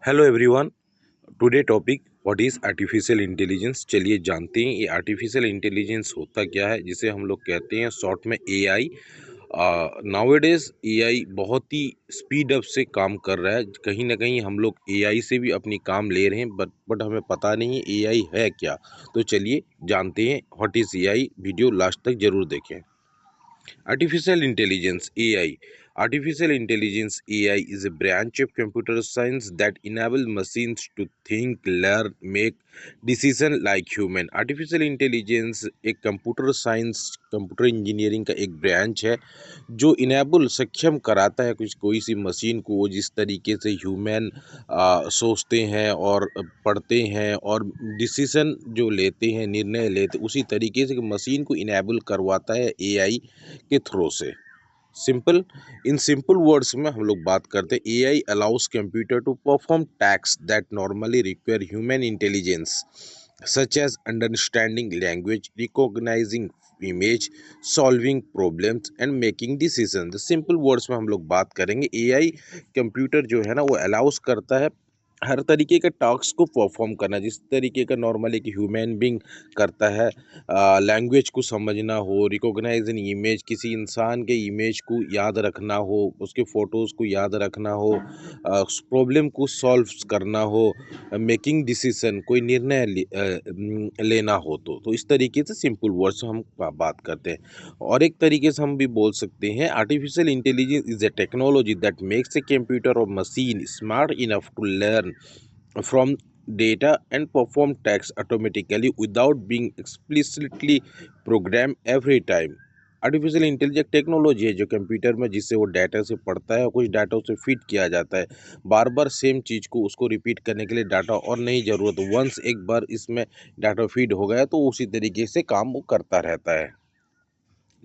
Hello everyone. Today topic what is artificial intelligence. चलिए जानते हैं ये आर्टिफिशियल इंटेलिजेंस होता क्या है, जिसे हम लोग कहते हैं शॉर्ट में एआई। नाउअडेज एआई बहुत ही स्पीड अप से काम कर रहा है। कहीं ना कहीं हम लोग एआई से भी अपनी काम ले रहे हैं, बट हमें पता नहीं है एआई है क्या। तो चलिए जानते हैं what is AI. Video last तक जरूर देखें। Artificial intelligence (AI). Artificial intelligence (AI) is a branch of computer science that enable machines to think, learn, make decision like human. Artificial intelligence एक कंप्यूटर साइंस, कंप्यूटर इंजीनियरिंग का एक branch है जो enable सक्षम कराता है कुछ कोई सी मशीन को वो जिस तरीके से ह्यूमन सोचते हैं और पढ़ते हैं और डिसीजन जो लेते हैं, निर्णय लेते, उसी तरीके से मशीन को इनेबल करवाता है एआई के थ्रू से। सिंपल इन सिंपल वर्ड्स में हम लोग बात करते हैं, AI allows computer to perform tasks that normally require human intelligence such as understanding language, recognizing image, solving problems and making decision. Simple words में हम लोग बात करेंगे, एआई कंप्यूटर जो है ना वो अलाउज करता है हर तरीके के टास्क को परफॉर्म करना, जिस तरीके का नॉर्मली एक ह्यूमन बींग करता है। लैंग्वेज को समझना हो, रिकॉग्नाइज एन इमेज, किसी इंसान के इमेज को याद रखना हो, उसके फ़ोटोज़ को याद रखना हो, प्रॉब्लम को सॉल्व करना हो, मेकिंग डिसीजन, कोई निर्णय लेना हो। तो इस तरीके से सिंपल वर्ड्स हम बात करते हैं। और एक तरीके से हम भी बोल सकते हैं, artificial intelligence is a technology that makes a computer और machine smart enough to learn from data and perform tasks automatically without being explicitly programmed every time। Artificial intelligence technology है जो कंप्यूटर में, जिससे वो डाटा से पढ़ता है और कुछ डाटा उसे फीड किया जाता है। बार बार सेम चीज़ को उसको रिपीट करने के लिए डाटा और नहीं ज़रूरत। वंस एक बार इसमें डाटा फीड हो गया तो उसी तरीके से काम वो करता रहता है।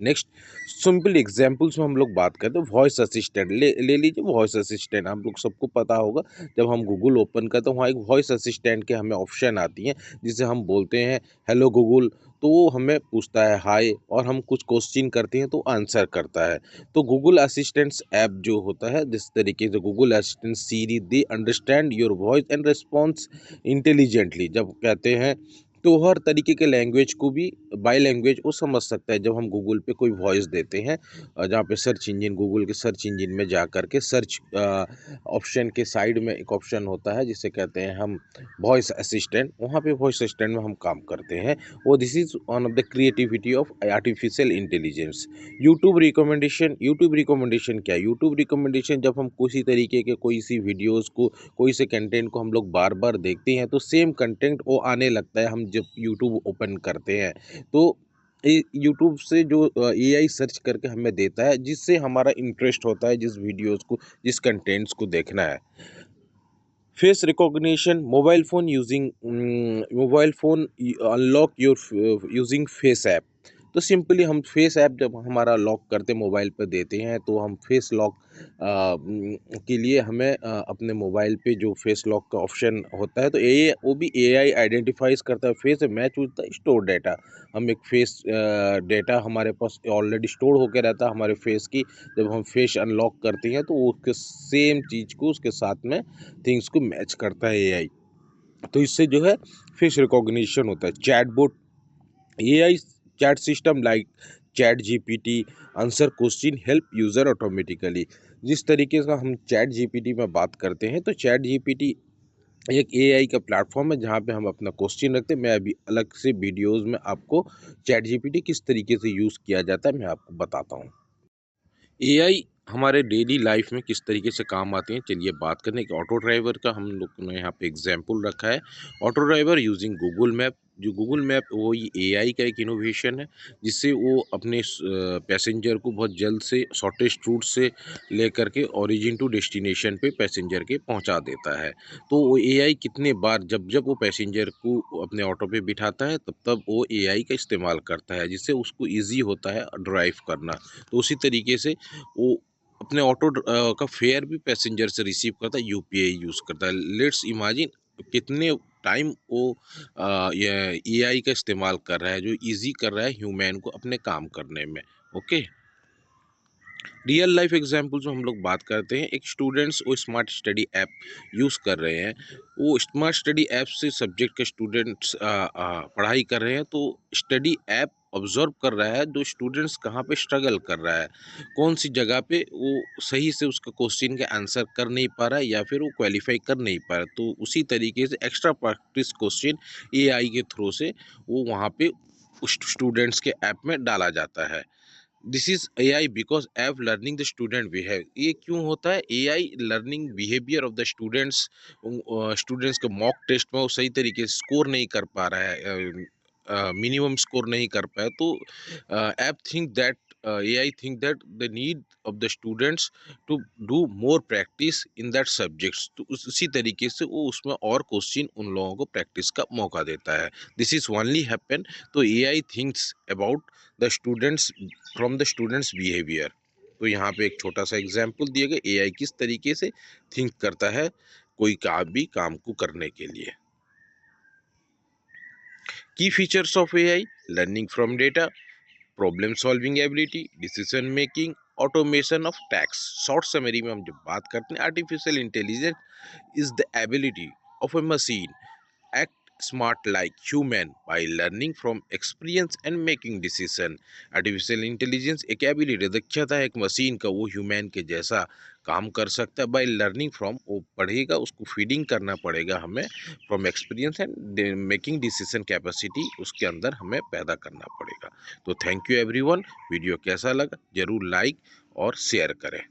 नेक्स्ट, सिंपल एग्जाम्पल्स में हम लोग बात करते हैं, वॉइस असिस्टेंट ले लीजिए। वॉइस असिस्टेंट हम लोग सबको पता होगा, जब हम गूगल ओपन करते हैं वहाँ एक वॉइस असिस्टेंट के हमें ऑप्शन आती हैं, जिसे हम बोलते हैं हेलो गूगल। तो वो हमें पूछता है हाय, और हम कुछ क्वेश्चन करते हैं तो आंसर करता है। तो गूगल असिस्टेंट्स ऐप जो होता है, जिस तरीके से Google assistant, Siri, they understand your voice and response intelligently. जब कहते हैं तो हर तरीके के लैंग्वेज को भी बाय लैंग्वेज वो समझ सकता है। जब हम गूगल पे कोई वॉइस देते हैं, जहाँ पे सर्च इंजन, गूगल के सर्च इंजन में जा कर के सर्च ऑप्शन के साइड में एक ऑप्शन होता है जिसे कहते हैं हम वॉइस असिस्टेंट। वहाँ पे वॉइस असिस्टेंट में हम काम करते हैं। वो this is one of the creativity of artificial intelligence. YouTube recommendation क्या है? यूट्यूब रिकमेंडेशन, जब हम किसी तरीके के कोई सी वीडियोज़ को, कोई से कंटेंट को हम लोग बार बार देखते हैं तो सेम कंटेंट वो आने लगता है हम जब यूट्यूब ओपन करते हैं। तो यूट्यूब से जो एआई सर्च करके हमें देता है, जिससे हमारा इंटरेस्ट होता है जिस वीडियोज़ को, जिस कंटेंट्स को देखना है। Face recognition, mobile phone unlock your using face app. तो सिंपली हम फेस ऐप जब हमारा लॉक करते मोबाइल पे देते हैं, तो हम फेस लॉक के लिए हमें अपने मोबाइल पे जो फेस लॉक का ऑप्शन होता है, तो ये वो भी एआई आइडेंटिफाइज करता है face match with the store data. हम एक फेस डेटा हमारे पास ऑलरेडी स्टोर होकर रहता है हमारे फेस की। जब हम फेस अनलॉक करते हैं तो वो उसके सेम चीज़ को उसके साथ में थिंग्स को मैच करता है एआई। तो इससे जो है फेस रिकॉग्निशन होता है। Chatbot, AI chat system like chat GPT answer question help user automatically. जिस तरीके से हम चैट जीपीटी में बात करते हैं, तो चैट जीपीटी एक एआई का प्लेटफॉर्म है जहाँ पे हम अपना क्वेश्चन रखते हैं। मैं अभी अलग से वीडियोज़ में आपको चैट जीपीटी किस तरीके से यूज़ किया जाता है मैं आपको बताता हूँ। एआई हमारे डेली लाइफ में किस तरीके से काम आते हैं, चलिए बात करने के। ऑटो ड्राइवर का हम लोग ने यहाँ पे एग्जाम्पल रखा है। Auto driver using Google map. जो गूगल मैप वो ये एआई का एक इनोवेशन है, जिससे वो अपने पैसेंजर को बहुत जल्द से शॉर्टेस्ट रूट से लेकर के ओरिजिन टू डेस्टिनेशन पे पैसेंजर के पहुंचा देता है। तो वो एआई कितने बार जब जब वो पैसेंजर को अपने ऑटो पे बिठाता है, तब तब वो एआई का इस्तेमाल करता है, जिससे उसको ईजी होता है ड्राइव करना। तो उसी तरीके से वो अपने का फेयर भी पैसेंजर से रिसीव करता है, यूपीआई यूज़ करता है। लेट्स इमेजिन कितने टाइम वो ये एआई का इस्तेमाल कर रहा है, जो इजी कर रहा है ह्यूमन को अपने काम करने में। ओके। रियल लाइफ एग्जाम्पल जो हम लोग बात करते हैं, एक स्टूडेंट्स वो स्मार्ट स्टडी ऐप यूज़ कर रहे हैं। वो स्मार्ट स्टडी ऐप से सब्जेक्ट के स्टूडेंट्स पढ़ाई कर रहे हैं, तो स्टडी ऐप ऑब्जर्व कर रहा है जो स्टूडेंट्स कहाँ पे स्ट्रगल कर रहा है, कौन सी जगह पे वो सही से उसका क्वेश्चन का आंसर कर नहीं पा रहा है या फिर वो क्वालिफाई कर नहीं पा रहा। तो उसी तरीके से एक्स्ट्रा प्रैक्टिस क्वेश्चन एआई के थ्रू से वो वहाँ पे उस स्टूडेंट्स के ऐप में डाला जाता है। This is AI because app learning the student behave. ये क्यों होता है? AI learning behaviour of the students. Students के मॉक टेस्ट में वो सही तरीके से स्कोर नहीं कर पा रहा है, मिनिमम स्कोर नहीं कर पाया, तो ऐप think that AI think that the need of the students to do more practice in that subjects. तो उसी तरीके से वो उसमें और क्वेश्चन उन लोगों को प्रैक्टिस का मौका देता है। This is only happen. तो AI thinks about the students from the students behaviour. तो यहाँ पे एक छोटा सा एग्जाम्पल दिया गया एआई किस तरीके से थिंक करता है कोई काम को करने के लिए। की features of AI: learning from data, problem solving ability, decision making, automation of tax. Short summary में हम जब बात करते हैं, artificial intelligence is the ability of a machine act smart like human by learning from experience and making decision। Artificial intelligence एक ability, दक्षता है एक मशीन का, वो ह्यूमन के जैसा काम कर सकता है। बाय लर्निंग फ्रॉम, वो पढ़ेगा, उसको फीडिंग करना पड़ेगा हमें, from experience and making decision capacity उसके अंदर हमें पैदा करना पड़ेगा। तो थैंक यू एवरीवन। वीडियो कैसा लगा जरूर लाइक और शेयर करें।